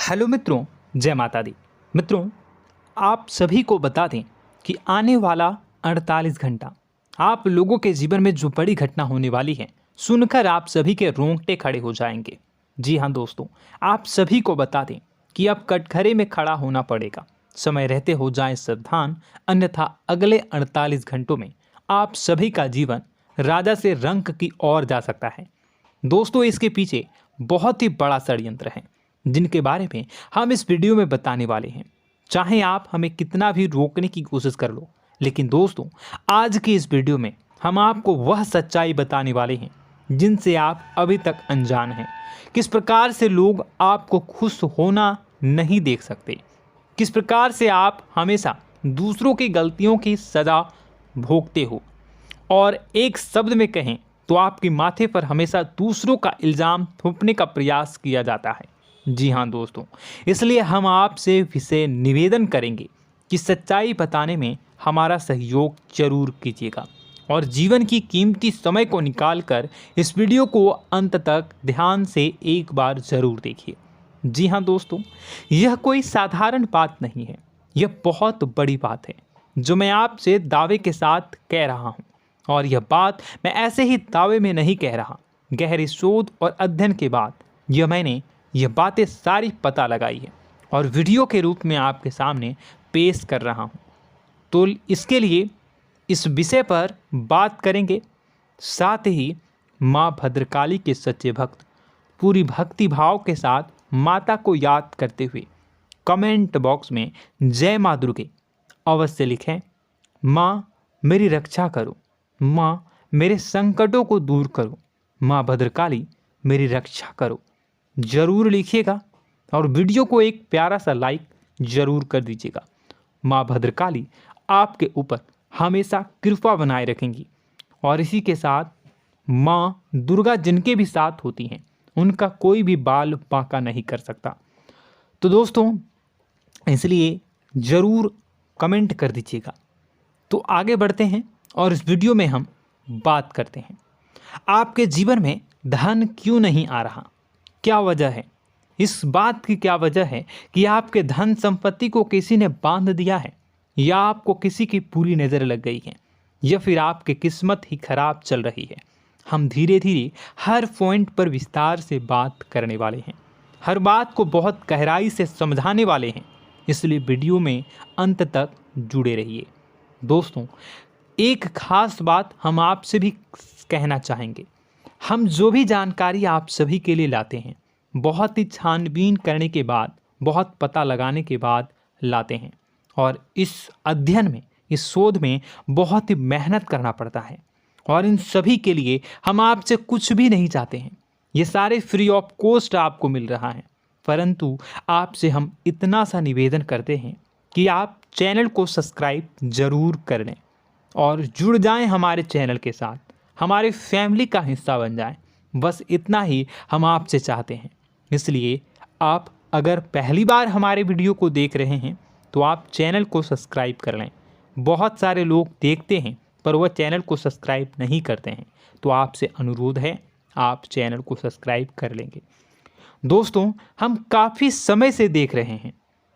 Hello मित्रों, जय माता दी। मित्रों, आप सभी को बता दें कि आने वाला 48 घंटा आप लोगों के जीवन में जो बड़ी घटना होने वाली है, सुनकर आप सभी के रोंगटे खड़े हो जाएंगे। जी हाँ दोस्तों, आप सभी को बता दें कि अब कटघरे में खड़ा होना पड़ेगा। समय रहते हो जाएं सावधान, अन्यथा अगले 48 घंटों में आप सभी का जीवन राजा से रंक की ओर जा सकता है। दोस्तों, इसके पीछे बहुत ही बड़ा षड्यंत्र है जिनके बारे में हम इस वीडियो में बताने वाले हैं। चाहे आप हमें कितना भी रोकने की कोशिश कर लो, लेकिन दोस्तों आज की इस वीडियो में हम आपको वह सच्चाई बताने वाले हैं जिनसे आप अभी तक अनजान हैं। किस प्रकार से लोग आपको खुश होना नहीं देख सकते, किस प्रकार से आप हमेशा दूसरों की गलतियों की सज़ा भोगते हो, और एक शब्द में कहें तो आपके माथे पर हमेशा दूसरों का इल्ज़ाम थोपने का प्रयास किया जाता है। जी हाँ दोस्तों, इसलिए हम आपसे विशेष निवेदन करेंगे कि सच्चाई बताने में हमारा सहयोग जरूर कीजिएगा और जीवन की कीमती समय को निकालकर इस वीडियो को अंत तक ध्यान से एक बार ज़रूर देखिए। जी हाँ दोस्तों, यह कोई साधारण बात नहीं है, यह बहुत बड़ी बात है जो मैं आपसे दावे के साथ कह रहा हूँ। और यह बात मैं ऐसे ही दावे में नहीं कह रहा, गहरी शोध और अध्ययन के बाद मैंने यह बातें सारी पता लगाई है और वीडियो के रूप में आपके सामने पेश कर रहा हूँ। तो इसके लिए इस विषय पर बात करेंगे। साथ ही माँ भद्रकाली के सच्चे भक्त पूरी भक्ति भाव के साथ माता को याद करते हुए कमेंट बॉक्स में जय माँ दुर्गे अवश्य लिखें। माँ मेरी रक्षा करो, माँ मेरे संकटों को दूर करो, माँ भद्रकाली मेरी रक्षा करो, ज़रूर लिखिएगा और वीडियो को एक प्यारा सा लाइक ज़रूर कर दीजिएगा। माँ भद्रकाली आपके ऊपर हमेशा कृपा बनाए रखेंगी और इसी के साथ माँ दुर्गा जिनके भी साथ होती हैं उनका कोई भी बाल बांका नहीं कर सकता। तो दोस्तों, इसलिए ज़रूर कमेंट कर दीजिएगा। तो आगे बढ़ते हैं और इस वीडियो में हम बात करते हैं, आपके जीवन में धन क्यों नहीं आ रहा, क्या वजह है। इस बात की क्या वजह है कि आपके धन संपत्ति को किसी ने बांध दिया है, या आपको किसी की पूरी नज़र लग गई है, या फिर आपकी किस्मत ही खराब चल रही है। हम धीरे धीरे हर पॉइंट पर विस्तार से बात करने वाले हैं, हर बात को बहुत गहराई से समझाने वाले हैं, इसलिए वीडियो में अंत तक जुड़े रहिए। दोस्तों, एक खास बात हम आपसे भी कहना चाहेंगे। हम जो भी जानकारी आप सभी के लिए लाते हैं, बहुत ही छानबीन करने के बाद, बहुत पता लगाने के बाद लाते हैं, और इस अध्ययन में, इस शोध में बहुत ही मेहनत करना पड़ता है। और इन सभी के लिए हम आपसे कुछ भी नहीं चाहते हैं, ये सारे फ्री ऑफ कॉस्ट आपको मिल रहा है। परंतु आपसे हम इतना सा निवेदन करते हैं कि आप चैनल को सब्सक्राइब ज़रूर कर लें और जुड़ जाएं हमारे चैनल के साथ, हमारे फैमिली का हिस्सा बन जाएं। बस इतना ही हम आपसे चाहते हैं। इसलिए आप अगर पहली बार हमारे वीडियो को देख रहे हैं तो आप चैनल को सब्सक्राइब कर लें। बहुत सारे लोग देखते हैं पर वह चैनल को सब्सक्राइब नहीं करते हैं, तो आपसे अनुरोध है आप चैनल को सब्सक्राइब कर लेंगे। दोस्तों, हम काफ़ी समय से देख रहे हैं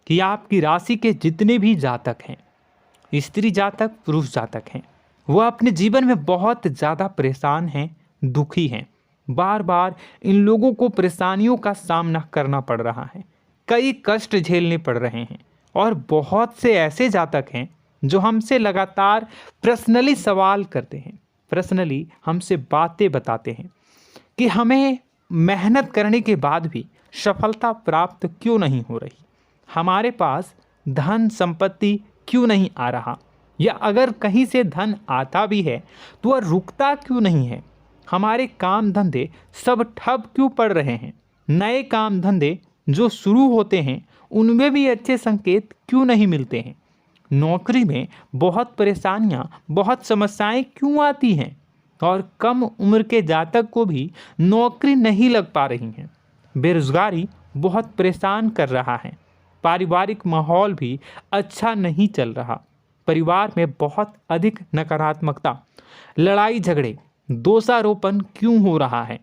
कि आपकी राशि के जितने भी जातक हैं, स्त्री जातक, पुरुष जातक हैं, वह अपने जीवन में बहुत ज़्यादा परेशान हैं, दुखी हैं। बार बार इन लोगों को परेशानियों का सामना करना पड़ रहा है, कई कष्ट झेलने पड़ रहे हैं। और बहुत से ऐसे जातक हैं जो हमसे लगातार पर्सनली सवाल करते हैं, पर्सनली हमसे बातें बताते हैं कि हमें मेहनत करने के बाद भी सफलता प्राप्त क्यों नहीं हो रही, हमारे पास धन संपत्ति क्यों नहीं आ रहा, या अगर कहीं से धन आता भी है तो वह रुकता क्यों नहीं है, हमारे काम धंधे सब ठप क्यों पड़ रहे हैं, नए काम धंधे जो शुरू होते हैं उनमें भी अच्छे संकेत क्यों नहीं मिलते हैं, नौकरी में बहुत परेशानियां, बहुत समस्याएं क्यों आती हैं, और कम उम्र के जातक को भी नौकरी नहीं लग पा रही हैं, बेरोजगारी बहुत परेशान कर रहा है, पारिवारिक माहौल भी अच्छा नहीं चल रहा, परिवार में बहुत अधिक नकारात्मकता, लड़ाई झगड़े, दोषारोपण क्यों हो रहा है,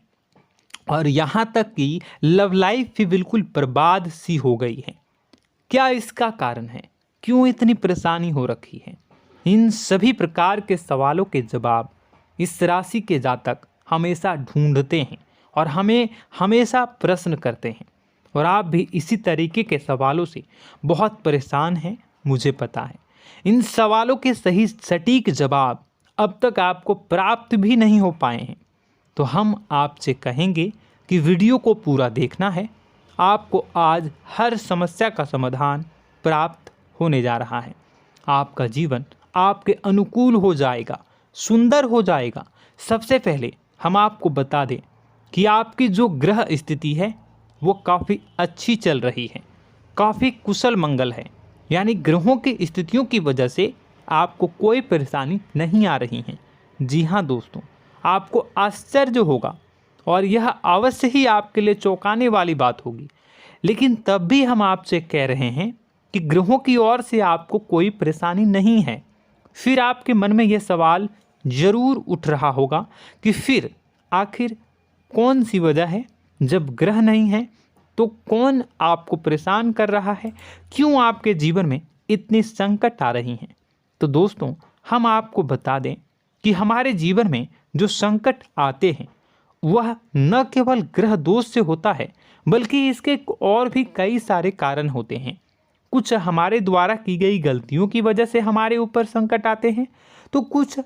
और यहाँ तक कि लव लाइफ भी बिल्कुल बर्बाद सी हो गई है। क्या इसका कारण है? क्यों इतनी परेशानी हो रखी है? इन सभी प्रकार के सवालों के जवाब इस राशि के जातक हमेशा ढूंढते हैं और हमें हमेशा प्रश्न करते हैं। और आप भी इसी तरीके के सवालों से बहुत परेशान हैं, मुझे पता है। इन सवालों के सही सटीक जवाब अब तक आपको प्राप्त भी नहीं हो पाए हैं, तो हम आपसे कहेंगे कि वीडियो को पूरा देखना है। आपको आज हर समस्या का समाधान प्राप्त होने जा रहा है। आपका जीवन आपके अनुकूल हो जाएगा, सुंदर हो जाएगा। सबसे पहले हम आपको बता दें कि आपकी जो ग्रह स्थिति है वो काफ़ी अच्छी चल रही है, काफ़ी कुशल मंगल है। यानी ग्रहों की स्थितियों की वजह से आपको कोई परेशानी नहीं आ रही है। जी हाँ दोस्तों, आपको आश्चर्य होगा और यह अवश्य ही आपके लिए चौंकाने वाली बात होगी, लेकिन तब भी हम आपसे कह रहे हैं कि ग्रहों की ओर से आपको कोई परेशानी नहीं है। फिर आपके मन में यह सवाल जरूर उठ रहा होगा कि फिर आखिर कौन सी वजह है? जब ग्रह नहीं है तो कौन आपको परेशान कर रहा है? क्यों आपके जीवन में इतनी संकट आ रही हैं? तो दोस्तों, हम आपको बता दें कि हमारे जीवन में जो संकट आते हैं वह न केवल ग्रह दोष से होता है, बल्कि इसके और भी कई सारे कारण होते हैं। कुछ हमारे द्वारा की गई गलतियों की वजह से हमारे ऊपर संकट आते हैं, तो कुछ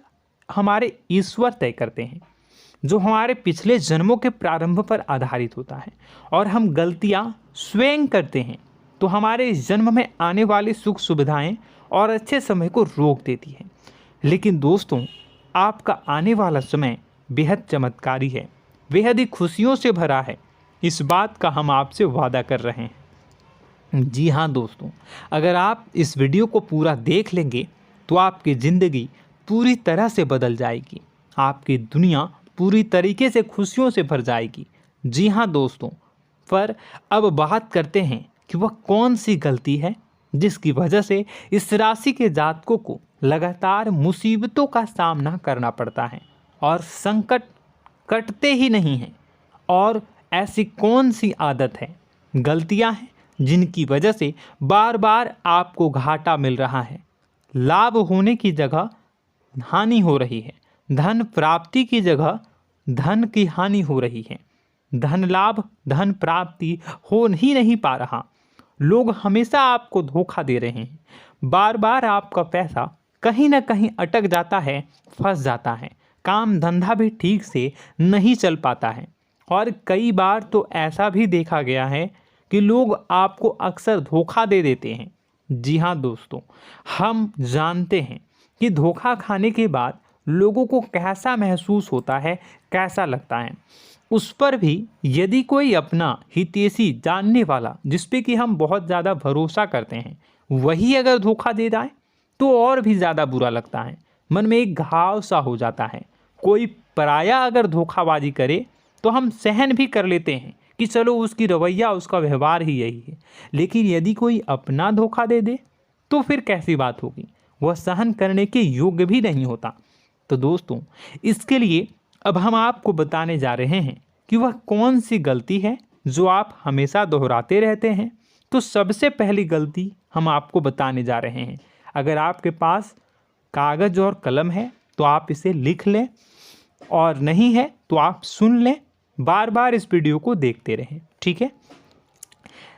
हमारे ईश्वर तय करते हैं, जो हमारे पिछले जन्मों के प्रारंभ पर आधारित होता है। और हम गलतियां स्वयं करते हैं तो हमारे इस जन्म में आने वाली सुख सुविधाएं और अच्छे समय को रोक देती है। लेकिन दोस्तों, आपका आने वाला समय बेहद चमत्कारी है, बेहद ही खुशियों से भरा है। इस बात का हम आपसे वादा कर रहे हैं। जी हाँ दोस्तों, अगर आप इस वीडियो को पूरा देख लेंगे तो आपकी ज़िंदगी पूरी तरह से बदल जाएगी, आपकी दुनिया पूरी तरीके से खुशियों से भर जाएगी। जी हाँ दोस्तों, पर अब बात करते हैं कि वह कौन सी गलती है जिसकी वजह से इस राशि के जातकों को लगातार मुसीबतों का सामना करना पड़ता है और संकट कटते ही नहीं हैं। और ऐसी कौन सी आदत है, गलतियां हैं जिनकी वजह से बार बार आपको घाटा मिल रहा है, लाभ होने की जगह हानि हो रही है, धन प्राप्ति की जगह धन की हानि हो रही है, धन लाभ धन प्राप्ति हो ही नहीं पा रहा, लोग हमेशा आपको धोखा दे रहे हैं, बार बार आपका पैसा कहीं ना कहीं अटक जाता है, फंस जाता है, काम धंधा भी ठीक से नहीं चल पाता है। और कई बार तो ऐसा भी देखा गया है कि लोग आपको अक्सर धोखा दे देते हैं। जी हाँ दोस्तों, हम जानते हैं कि धोखा खाने के बाद लोगों को कैसा महसूस होता है, कैसा लगता है। उस पर भी यदि कोई अपना हितैषी जानने वाला, जिस पे कि हम बहुत ज़्यादा भरोसा करते हैं, वही अगर धोखा दे जाए तो और भी ज़्यादा बुरा लगता है, मन में एक घाव सा हो जाता है। कोई पराया अगर धोखाबाजी करे तो हम सहन भी कर लेते हैं कि चलो उसकी रवैया उसका व्यवहार ही यही है, लेकिन यदि कोई अपना धोखा दे दे तो फिर कैसी बात होगी, वह सहन करने के योग्य भी नहीं होता। तो दोस्तों, इसके लिए अब हम आपको बताने जा रहे हैं कि वह कौन सी गलती है जो आप हमेशा दोहराते रहते हैं। तो सबसे पहली गलती हम आपको बताने जा रहे हैं। अगर आपके पास कागज़ और कलम है तो आप इसे लिख लें, और नहीं है तो आप सुन लें, बार बार इस वीडियो को देखते रहें, ठीक है।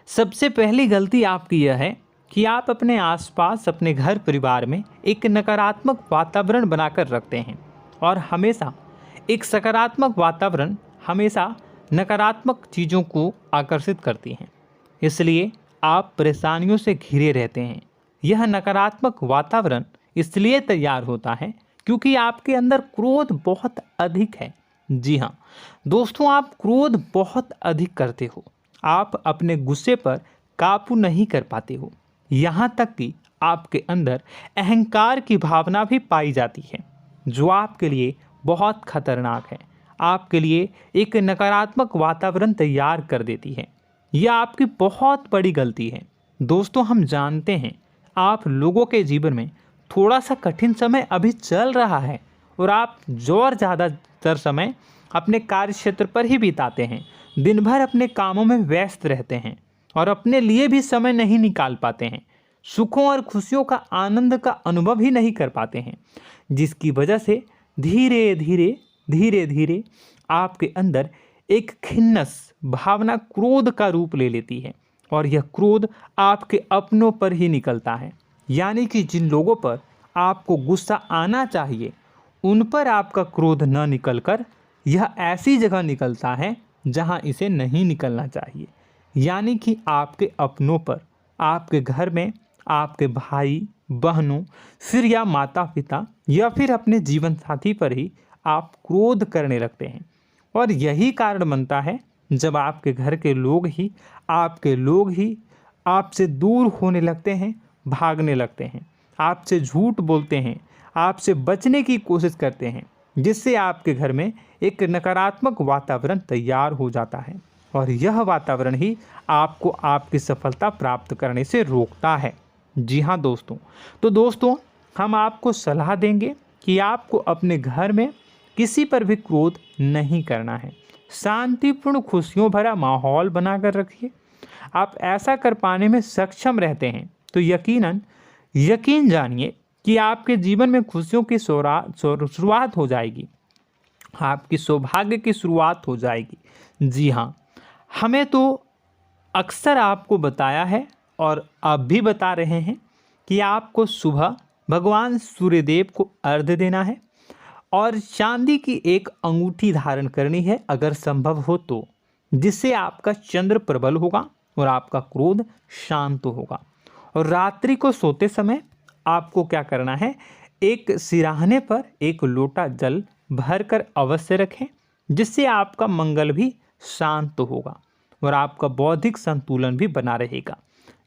सबसे पहली गलती आपकी यह है कि आप अपने आसपास, अपने घर परिवार में एक नकारात्मक वातावरण बनाकर रखते हैं, और हमेशा एक सकारात्मक वातावरण हमेशा नकारात्मक चीज़ों को आकर्षित करती हैं। इसलिए आप परेशानियों से घिरे रहते हैं। यह नकारात्मक वातावरण इसलिए तैयार होता है क्योंकि आपके अंदर क्रोध बहुत अधिक है। जी हाँ दोस्तों, आप क्रोध बहुत अधिक करते हो, आप अपने गुस्से पर काबू नहीं कर पाते हो, यहाँ तक कि आपके अंदर अहंकार की भावना भी पाई जाती है, जो आपके लिए बहुत खतरनाक है, आपके लिए एक नकारात्मक वातावरण तैयार कर देती है। यह आपकी बहुत बड़ी गलती है। दोस्तों, हम जानते हैं आप लोगों के जीवन में थोड़ा सा कठिन समय अभी चल रहा है और आप और ज़्यादा अधिकतर समय अपने कार्य क्षेत्र पर ही बिताते हैं, दिन भर अपने कामों में व्यस्त रहते हैं और अपने लिए भी समय नहीं निकाल पाते हैं, सुखों और खुशियों का आनंद का अनुभव ही नहीं कर पाते हैं, जिसकी वजह से धीरे धीरे आपके अंदर एक खिन्नस भावना क्रोध का रूप ले लेती है और यह क्रोध आपके अपनों पर ही निकलता है। यानी कि जिन लोगों पर आपको गुस्सा आना चाहिए उन पर आपका क्रोध न निकलकर यह ऐसी जगह निकलता है जहां इसे नहीं निकलना चाहिए। यानी कि आपके अपनों पर, आपके घर में आपके भाई बहनों, फिर या माता पिता या फिर अपने जीवन साथी पर ही आप क्रोध करने लगते हैं। और यही कारण बनता है जब आपके घर के लोग ही आपसे दूर होने लगते हैं, भागने लगते हैं, आपसे झूठ बोलते हैं, आपसे बचने की कोशिश करते हैं, जिससे आपके घर में एक नकारात्मक वातावरण तैयार हो जाता है और यह वातावरण ही आपको आपकी सफलता प्राप्त करने से रोकता है। जी हाँ दोस्तों, तो दोस्तों हम आपको सलाह देंगे कि आपको अपने घर में किसी पर भी क्रोध नहीं करना है। शांतिपूर्ण खुशियों भरा माहौल बनाकर रखिए। आप ऐसा कर पाने में सक्षम रहते हैं तो यकीन जानिए कि आपके जीवन में खुशियों की शुरुआत हो जाएगी, आपकी सौभाग्य की शुरुआत हो जाएगी। जी हाँ, हमें तो अक्सर आपको बताया है और अब भी बता रहे हैं कि आपको सुबह भगवान सूर्यदेव को अर्घ्य देना है और चांदी की एक अंगूठी धारण करनी है अगर संभव हो तो, जिससे आपका चंद्र प्रबल होगा और आपका क्रोध शांत होगा। और रात्रि को सोते समय आपको क्या करना है, एक सिराहने पर एक लोटा जल भरकर अवश्य रखें, जिससे आपका मंगल भी शांत होगा और आपका बौद्धिक संतुलन भी बना रहेगा।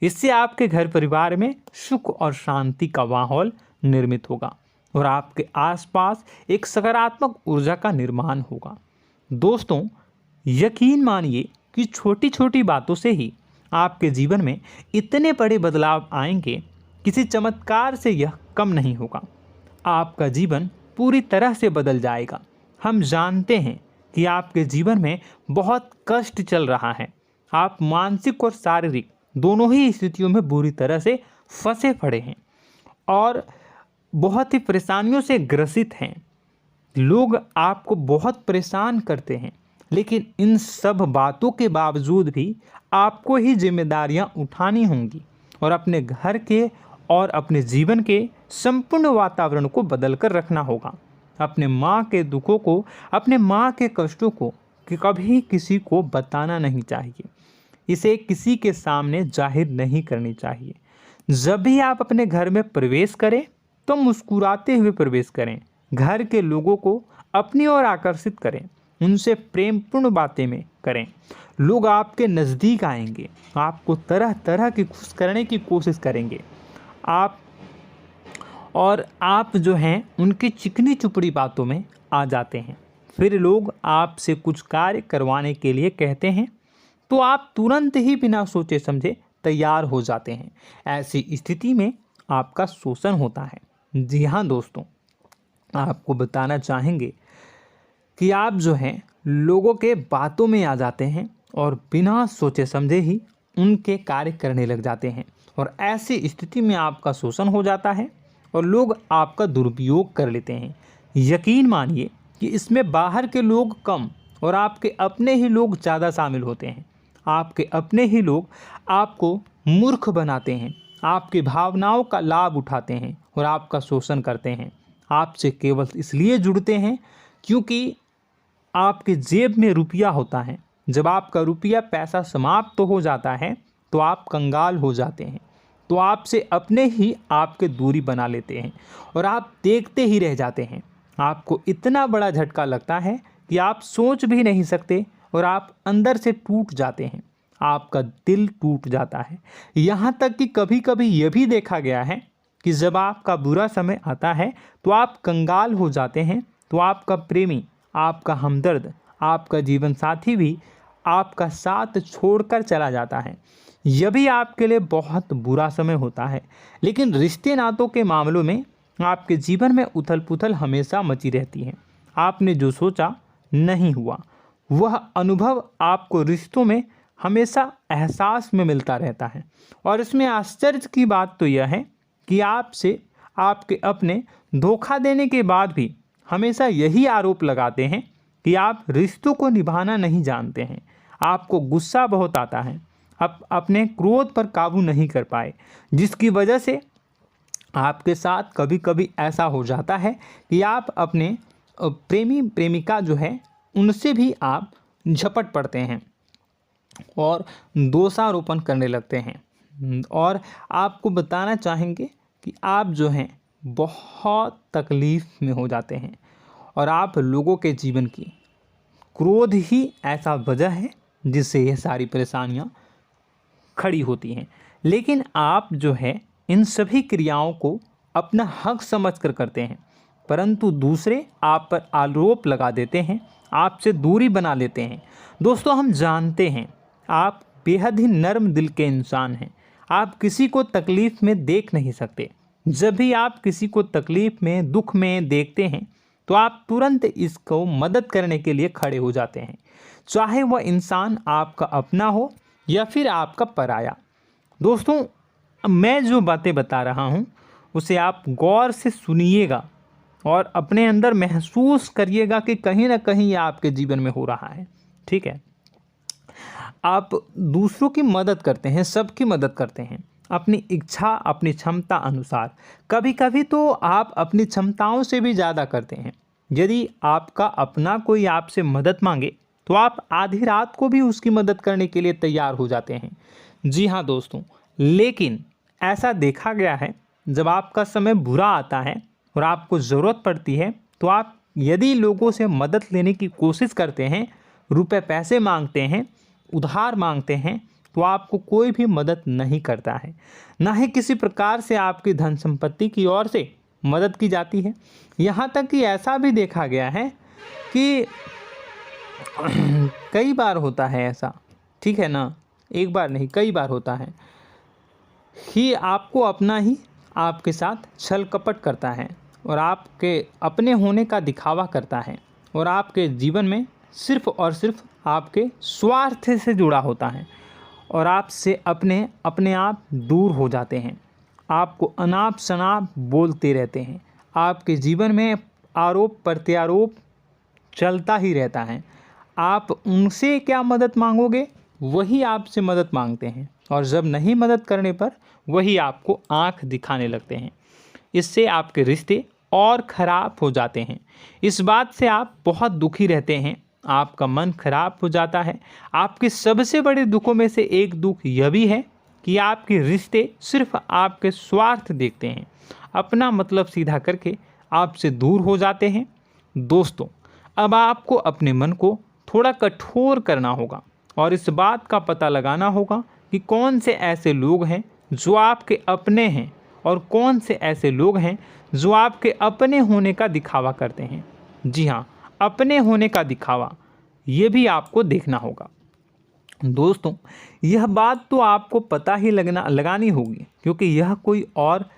इससे आपके घर परिवार में सुख और शांति का माहौल निर्मित होगा और आपके आसपास एक सकारात्मक ऊर्जा का निर्माण होगा। दोस्तों यकीन मानिए कि छोटी छोटी बातों से ही आपके जीवन में इतने बड़े बदलाव आएंगे, किसी चमत्कार से यह कम नहीं होगा। आपका जीवन पूरी तरह से बदल जाएगा। हम जानते हैं कि आपके जीवन में बहुत कष्ट चल रहा है, आप मानसिक और शारीरिक दोनों ही स्थितियों में बुरी तरह से फंसे पड़े हैं और बहुत ही परेशानियों से ग्रसित हैं। लोग आपको बहुत परेशान करते हैं, लेकिन इन सब बातों के बावजूद भी आपको ही जिम्मेदारियां उठानी होंगी और अपने घर के और अपने जीवन के संपूर्ण वातावरण को बदल कर रखना होगा। अपने माँ के दुखों को, अपने माँ के कष्टों को कभी किसी को बताना नहीं चाहिए, इसे किसी के सामने जाहिर नहीं करनी चाहिए। जब भी आप अपने घर में प्रवेश करें तो मुस्कुराते हुए प्रवेश करें, घर के लोगों को अपनी ओर आकर्षित करें, उनसे प्रेमपूर्ण बातें में करें। लोग आपके नज़दीक आएंगे, आपको तरह तरह की खुश करने की कोशिश करेंगे। आप जो हैं उनकी चिकनी चुपड़ी बातों में आ जाते हैं। फिर लोग आपसे कुछ कार्य करवाने के लिए कहते हैं तो आप तुरंत ही बिना सोचे समझे तैयार हो जाते हैं। ऐसी स्थिति में आपका शोषण होता है। जी हाँ दोस्तों, आपको बताना चाहेंगे कि आप जो हैं लोगों के बातों में आ जाते हैं और बिना सोचे समझे ही उनके कार्य करने लग जाते हैं और ऐसी स्थिति में आपका शोषण हो जाता है और लोग आपका दुरुपयोग कर लेते हैं। यकीन मानिए कि इसमें बाहर के लोग कम और आपके अपने ही लोग ज़्यादा शामिल होते हैं। आपके अपने ही लोग आपको मूर्ख बनाते हैं, आपकी भावनाओं का लाभ उठाते हैं और आपका शोषण करते हैं। आपसे केवल इसलिए जुड़ते हैं क्योंकि आपके जेब में रुपया होता है। जब आपका रुपया पैसा समाप्त हो जाता है तो आप कंगाल हो जाते हैं, तो आपसे अपने ही आपके दूरी बना लेते हैं और आप देखते ही रह जाते हैं। आपको इतना बड़ा झटका लगता है कि आप सोच भी नहीं सकते और आप अंदर से टूट जाते हैं, आपका दिल टूट जाता है। यहाँ तक कि कभी कभी यह भी देखा गया है कि जब आपका बुरा समय आता है तो आप कंगाल हो जाते हैं, तो आपका प्रेमी, आपका हमदर्द, आपका जीवन साथी भी आपका साथ छोड़कर चला जाता है। यह भी आपके लिए बहुत बुरा समय होता है। लेकिन रिश्ते नातों के मामलों में आपके जीवन में उथल पुथल हमेशा मची रहती है। आपने जो सोचा नहीं हुआ। वह अनुभव आपको रिश्तों में हमेशा एहसास में मिलता रहता है। और इसमें आश्चर्य की बात तो यह है कि आपसे आपके अपने धोखा देने के बाद भी हमेशा यही आरोप लगाते हैं कि आप रिश्तों को निभाना नहीं जानते हैं। आपको गुस्सा बहुत आता है, अपने क्रोध पर काबू नहीं कर पाए, जिसकी वजह से आपके साथ कभी कभी ऐसा हो जाता है कि आप अपने प्रेमी प्रेमिका जो है उनसे भी आप झपट पड़ते हैं और दोषारोपण करने लगते हैं। और आपको बताना चाहेंगे कि आप जो हैं बहुत तकलीफ़ में हो जाते हैं और आप लोगों के जीवन की क्रोध ही ऐसा वजह है जिससे ये सारी परेशानियां खड़ी होती हैं। लेकिन आप जो है इन सभी क्रियाओं को अपना हक समझकर करते हैं, परंतु दूसरे आप पर आरोप लगा देते हैं, आपसे दूरी बना लेते हैं। दोस्तों, हम जानते हैं आप बेहद ही नर्म दिल के इंसान हैं। आप किसी को तकलीफ़ में देख नहीं सकते। जब भी आप किसी को तकलीफ़ में, दुख में देखते हैं तो आप तुरंत इसको मदद करने के लिए खड़े हो जाते हैं, चाहे वह इंसान आपका अपना हो या फिर आपका पराया। दोस्तों, मैं जो बातें बता रहा हूँ उसे आप गौर से सुनिएगा और अपने अंदर महसूस करिएगा कि कहीं ना कहीं ये आपके जीवन में हो रहा है। ठीक है, आप दूसरों की मदद करते हैं, सबकी मदद करते हैं अपनी इच्छा, अपनी क्षमता अनुसार। कभी कभी तो आप अपनी क्षमताओं से भी ज़्यादा करते हैं। यदि आपका अपना कोई आपसे मदद मांगे तो आप आधी रात को भी उसकी मदद करने के लिए तैयार हो जाते हैं। जी हाँ दोस्तों, लेकिन ऐसा देखा गया है जब आपका समय बुरा आता है और आपको ज़रूरत पड़ती है तो आप यदि लोगों से मदद लेने की कोशिश करते हैं, रुपए पैसे मांगते हैं, उधार मांगते हैं, तो आपको कोई भी मदद नहीं करता है। ना ही किसी प्रकार से आपकी धन संपत्ति की ओर से मदद की जाती है। यहाँ तक कि ऐसा भी देखा गया है कि कई बार होता है ऐसा, ठीक है ना, एक बार नहीं कई बार होता है कि आपको अपना ही आपके साथ छल कपट करता है और आपके अपने होने का दिखावा करता है और आपके जीवन में सिर्फ और सिर्फ आपके स्वार्थ से जुड़ा होता है और आपसे अपने आप दूर हो जाते हैं। आपको अनाप शनाप बोलते रहते हैं। आपके जीवन में आरोप प्रत्यारोप चलता ही रहता है। आप उनसे क्या मदद मांगोगे, वही आपसे मदद मांगते हैं और जब नहीं मदद करने पर वही आपको आंख दिखाने लगते हैं। इससे आपके रिश्ते और ख़राब हो जाते हैं। इस बात से आप बहुत दुखी रहते हैं, आपका मन खराब हो जाता है। आपके सबसे बड़े दुखों में से एक दुख यह भी है कि आपके रिश्ते सिर्फ आपके स्वार्थ देखते हैं, अपना मतलब सीधा करके आपसे दूर हो जाते हैं। दोस्तों, अब आपको अपने मन को थोड़ा कठोर करना होगा और इस बात का पता लगाना होगा कि कौन से ऐसे लोग हैं जो आपके अपने हैं और कौन से ऐसे लोग हैं जो आपके अपने होने का दिखावा करते हैं। जी हाँ, अपने होने का दिखावा, ये भी आपको देखना होगा। दोस्तों, यह बात तो आपको पता ही लगानी होगी, क्योंकि यह कोई और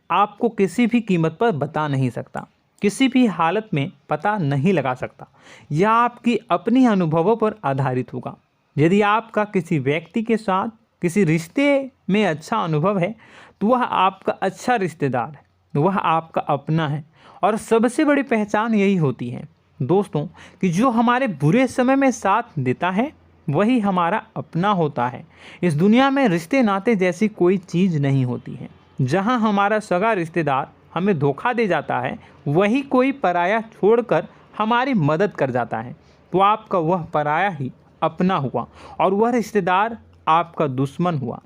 आपको किसी भी कीमत पर बता नहीं सकता, किसी भी हालत में पता नहीं लगा सकता। यह आपकी अपनी अनुभवों पर आधारित होगा। यदि आपका किसी व्यक्ति के साथ किसी रिश्ते में अच्छा अनुभव है तो वह आपका अच्छा रिश्तेदार है, वह आपका अपना है। और सबसे बड़ी पहचान यही होती है दोस्तों कि जो हमारे बुरे समय में साथ देता है वही हमारा अपना होता है। इस दुनिया में रिश्ते नाते जैसी कोई चीज़ नहीं होती है। जहां हमारा सगा रिश्तेदार हमें धोखा दे जाता है, वही कोई पराया छोड़कर हमारी मदद कर जाता है, तो आपका वह पराया ही अपना हुआ और वह रिश्तेदार आपका दुश्मन हुआ।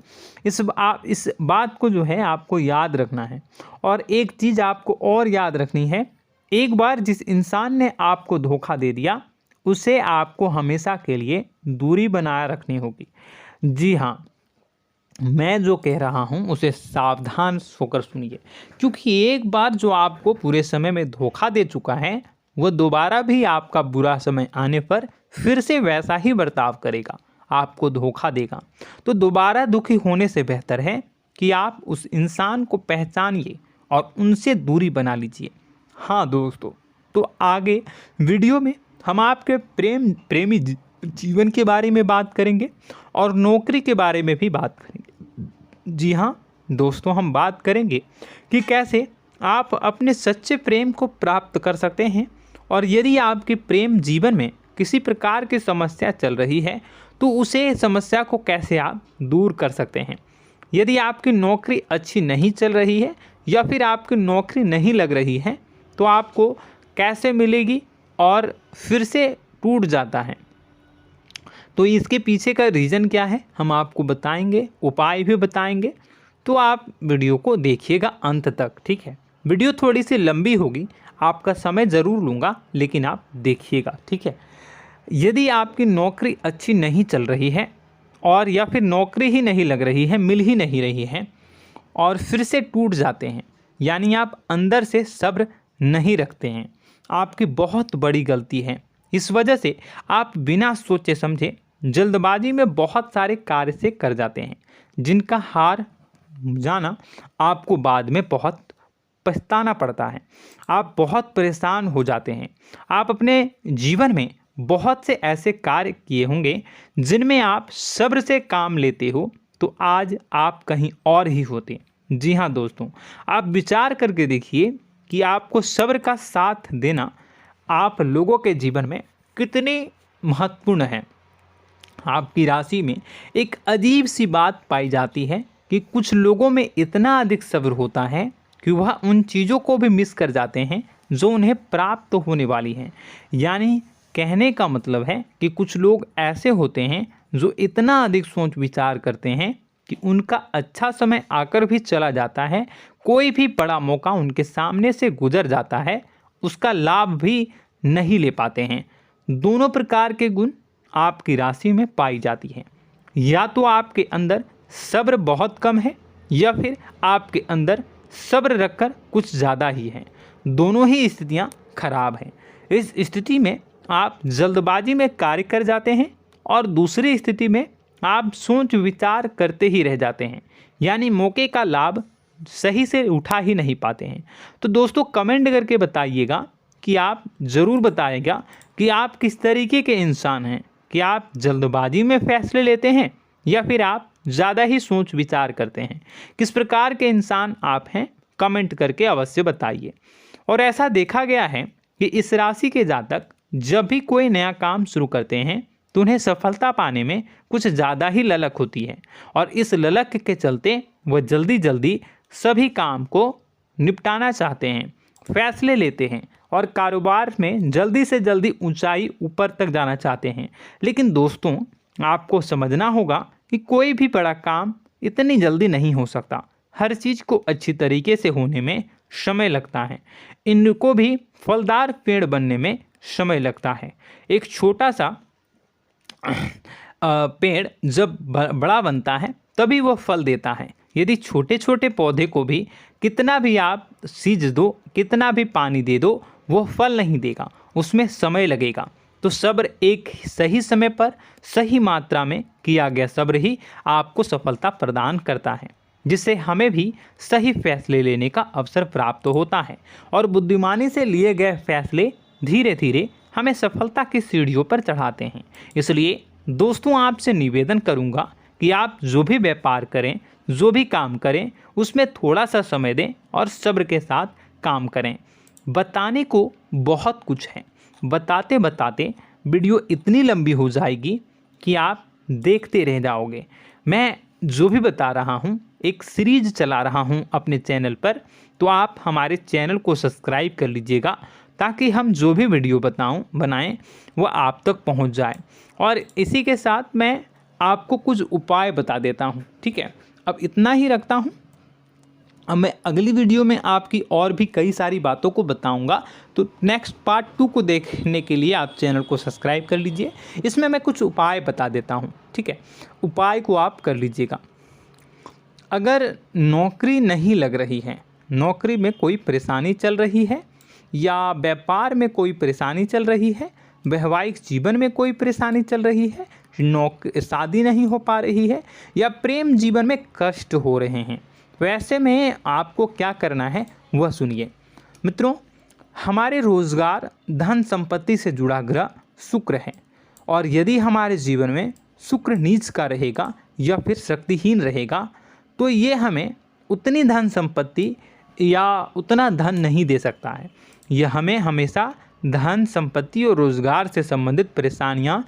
इस बात को जो है आपको याद रखना है। और एक चीज़ आपको और याद रखनी है, एक बार जिस इंसान ने आपको धोखा दे दिया उसे आपको हमेशा के लिए दूरी बनाए रखनी होगी। जी हाँ, मैं जो कह रहा हूँ उसे सावधान होकर सुनिए, क्योंकि एक बार जो आपको पूरे समय में धोखा दे चुका है वह दोबारा भी आपका बुरा समय आने पर फिर से वैसा ही बर्ताव करेगा, आपको धोखा देगा। तो दोबारा दुखी होने से बेहतर है कि आप उस इंसान को पहचानिए और उनसे दूरी बना लीजिए। हाँ दोस्तों, तो आगे वीडियो में हम आपके प्रेमी जीवन के बारे में बात करेंगे और नौकरी के बारे में भी बात करेंगे। जी हाँ दोस्तों, हम बात करेंगे कि कैसे आप अपने सच्चे प्रेम को प्राप्त कर सकते हैं, और यदि आपके प्रेम जीवन में किसी प्रकार की समस्या चल रही है तो उसे समस्या को कैसे आप दूर कर सकते हैं। यदि आपकी नौकरी अच्छी नहीं चल रही है या फिर आपकी नौकरी नहीं लग रही है तो आपको कैसे मिलेगी और फिर से टूट जाता है, तो इसके पीछे का रीज़न क्या है हम आपको बताएंगे, उपाय भी बताएंगे। तो आप वीडियो को देखिएगा अंत तक, ठीक है। वीडियो थोड़ी सी लंबी होगी, आपका समय ज़रूर लूँगा, लेकिन आप देखिएगा, ठीक है। यदि आपकी नौकरी अच्छी नहीं चल रही है और या फिर नौकरी ही नहीं लग रही है, मिल ही नहीं रही है और फिर से टूट जाते हैं, यानी आप अंदर से सब्र नहीं रखते हैं, आपकी बहुत बड़ी गलती है। इस वजह से आप बिना सोचे समझे जल्दबाजी में बहुत सारे कार्य से कर जाते हैं, जिनका हार जाना आपको बाद में बहुत पछताना पड़ता है। आप बहुत परेशान हो जाते हैं। आप अपने जीवन में बहुत से ऐसे कार्य किए होंगे जिनमें आप सब्र से काम लेते हो, तो आज आप कहीं और ही होते। जी हाँ दोस्तों, आप विचार करके देखिए कि आपको सब्र का साथ देना आप लोगों के जीवन में कितनी महत्वपूर्ण है। आपकी राशि में एक अजीब सी बात पाई जाती है कि कुछ लोगों में इतना अधिक सब्र होता है कि वह उन चीज़ों को भी मिस कर जाते हैं जो उन्हें प्राप्त होने वाली हैं। यानी कहने का मतलब है कि कुछ लोग ऐसे होते हैं जो इतना अधिक सोच विचार करते हैं कि उनका अच्छा समय आकर भी चला जाता है, कोई भी बड़ा मौका उनके सामने से गुजर जाता है, उसका लाभ भी नहीं ले पाते हैं। दोनों प्रकार के गुण आपकी राशि में पाई जाती है। या तो आपके अंदर सब्र बहुत कम है या फिर आपके अंदर सब्र रखकर कुछ ज़्यादा ही है। दोनों ही स्थितियाँ खराब हैं। इस स्थिति में आप जल्दबाजी में कार्य कर जाते हैं और दूसरी स्थिति में आप सोच विचार करते ही रह जाते हैं, यानी मौके का लाभ सही से उठा ही नहीं पाते हैं। तो दोस्तों कमेंट करके बताइएगा कि आप ज़रूर बताइएगा कि आप किस तरीके के इंसान हैं, कि आप जल्दबाजी में फैसले लेते हैं या फिर आप ज़्यादा ही सोच विचार करते हैं। किस प्रकार के इंसान आप हैं, कमेंट करके अवश्य बताइए। और ऐसा देखा गया है कि इस राशि के जातक जब भी कोई नया काम शुरू करते हैं तो उन्हें सफलता पाने में कुछ ज़्यादा ही ललक होती है, और इस ललक के चलते वह जल्दी जल्दी सभी काम को निपटाना चाहते हैं, फैसले लेते हैं और कारोबार में जल्दी से जल्दी ऊंचाई ऊपर तक जाना चाहते हैं। लेकिन दोस्तों आपको समझना होगा कि कोई भी बड़ा काम इतनी जल्दी नहीं हो सकता। हर चीज़ को अच्छी तरीके से होने में समय लगता है। इनको भी फलदार पेड़ बनने में समय लगता है। एक छोटा सा पेड़ जब बड़ा बनता है तभी वह फल देता है। यदि छोटे छोटे पौधे को भी कितना भी आप सींच दो, कितना भी पानी दे दो, वो फल नहीं देगा, उसमें समय लगेगा। तो सब्र एक सही समय पर सही मात्रा में किया गया सब्र ही आपको सफलता प्रदान करता है, जिससे हमें भी सही फैसले लेने का अवसर प्राप्त होता है। और बुद्धिमानी से लिए गए फैसले धीरे धीरे हमें सफलता की सीढ़ियों पर चढ़ाते हैं। इसलिए दोस्तों आपसे निवेदन करूंगा कि आप जो भी व्यापार करें, जो भी काम करें, उसमें थोड़ा सा समय दें और सब्र के साथ काम करें। बताने को बहुत कुछ है, बताते बताते वीडियो इतनी लंबी हो जाएगी कि आप देखते रह जाओगे। मैं जो भी बता रहा हूँ एक सीरीज चला रहा हूँ अपने चैनल पर, तो आप हमारे चैनल को सब्सक्राइब कर लीजिएगा ताकि हम जो भी वीडियो बनाएं वो आप तक पहुँच जाए। और इसी के साथ मैं आपको कुछ उपाय बता देता हूँ, ठीक है। अब इतना ही रखता हूँ। अब मैं अगली वीडियो में आपकी और भी कई सारी बातों को बताऊंगा। तो नेक्स्ट पार्ट 2 को देखने के लिए आप चैनल को सब्सक्राइब कर लीजिए। इसमें मैं कुछ उपाय बता देता हूं, ठीक है। उपाय को आप कर लीजिएगा। अगर नौकरी नहीं लग रही है, नौकरी में कोई परेशानी चल रही है, या व्यापार में कोई परेशानी चल रही है, वैवाहिक जीवन में कोई परेशानी चल रही है, शादी नहीं हो पा रही है, या प्रेम जीवन में कष्ट हो रहे हैं, वैसे में आपको क्या करना है वह सुनिए। मित्रों, हमारे रोजगार, धन संपत्ति से जुड़ा ग्रह शुक्र है, और यदि हमारे जीवन में शुक्र नीच का रहेगा या फिर शक्तिहीन रहेगा तो ये हमें उतनी धन संपत्ति या उतना धन नहीं दे सकता है। यह हमें हमेशा धन संपत्ति और रोजगार से संबंधित परेशानियां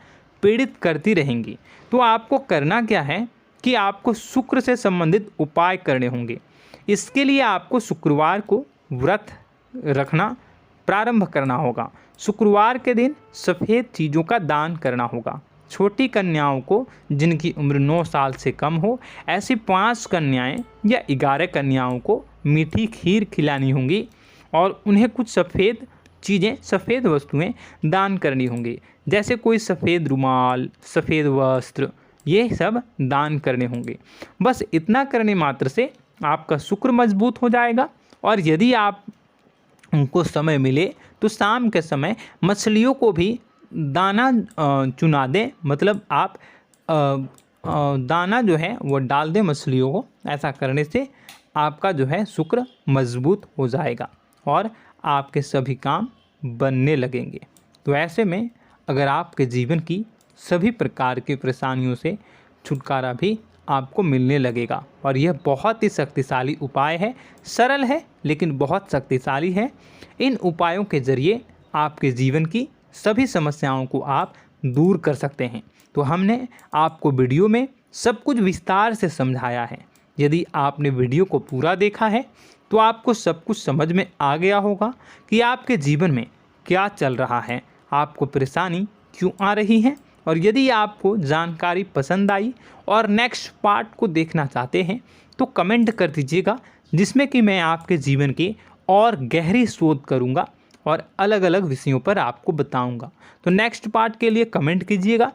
पीड़ित करती रहेंगी। तो आपको करना क्या है कि आपको शुक्र से संबंधित उपाय करने होंगे। इसके लिए आपको शुक्रवार को व्रत रखना प्रारंभ करना होगा। शुक्रवार के दिन सफ़ेद चीज़ों का दान करना होगा। छोटी कन्याओं को जिनकी उम्र 9 साल से कम हो, ऐसी 5 कन्याएं या 11 कन्याओं को मीठी खीर खिलानी होंगी और उन्हें कुछ सफ़ेद चीज़ें, सफ़ेद वस्तुएं दान करनी होंगी, जैसे कोई सफ़ेद रुमाल, सफ़ेद वस्त्र, ये सब दान करने होंगे। बस इतना करने मात्र से आपका शुक्र मजबूत हो जाएगा। और यदि आप उनको समय मिले तो शाम के समय मछलियों को भी दाना चुना दें, मतलब आप दाना जो है वो डाल दें मछलियों को। ऐसा करने से आपका जो है शुक्र मजबूत हो जाएगा और आपके सभी काम बनने लगेंगे। तो ऐसे में अगर आपके जीवन की सभी प्रकार की परेशानियों से छुटकारा भी आपको मिलने लगेगा। और यह बहुत ही शक्तिशाली उपाय है, सरल है लेकिन बहुत शक्तिशाली है। इन उपायों के ज़रिए आपके जीवन की सभी समस्याओं को आप दूर कर सकते हैं। तो हमने आपको वीडियो में सब कुछ विस्तार से समझाया है। यदि आपने वीडियो को पूरा देखा है तो आपको सब कुछ समझ में आ गया होगा कि आपके जीवन में क्या चल रहा है, आपको परेशानी क्यों आ रही है। और यदि आपको जानकारी पसंद आई और नेक्स्ट पार्ट को देखना चाहते हैं तो कमेंट कर दीजिएगा, जिसमें कि मैं आपके जीवन की और गहरी शोध करूंगा और अलग अलग विषयों पर आपको बताऊंगा। तो नेक्स्ट पार्ट के लिए कमेंट कीजिएगा,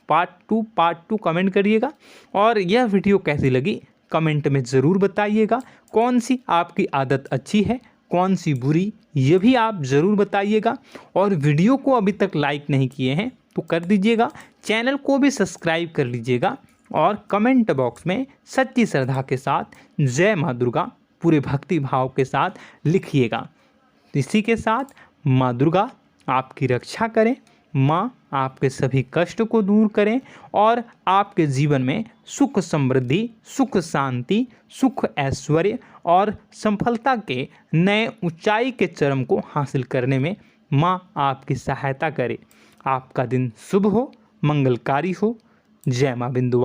पार्ट टू कमेंट करिएगा। और यह वीडियो कैसी लगी कमेंट में ज़रूर बताइएगा। कौन सी आपकी आदत अच्छी है, कौन सी बुरी, ये भी आप ज़रूर बताइएगा। और वीडियो को अभी तक लाइक नहीं किए हैं तो कर दीजिएगा, चैनल को भी सब्सक्राइब कर लीजिएगा और कमेंट बॉक्स में सच्ची श्रद्धा के साथ जय माँ दुर्गा पूरे भक्ति भाव के साथ लिखिएगा। इसी के साथ माँ दुर्गा आपकी रक्षा करें, माँ आपके सभी कष्ट को दूर करें और आपके जीवन में सुख समृद्धि, सुख शांति, सुख ऐश्वर्य और सफलता के नए ऊंचाई के चरम को हासिल करने में माँ आपकी सहायता करे। आपका दिन शुभ हो, मंगलकारी हो। जय माँ बिंदु।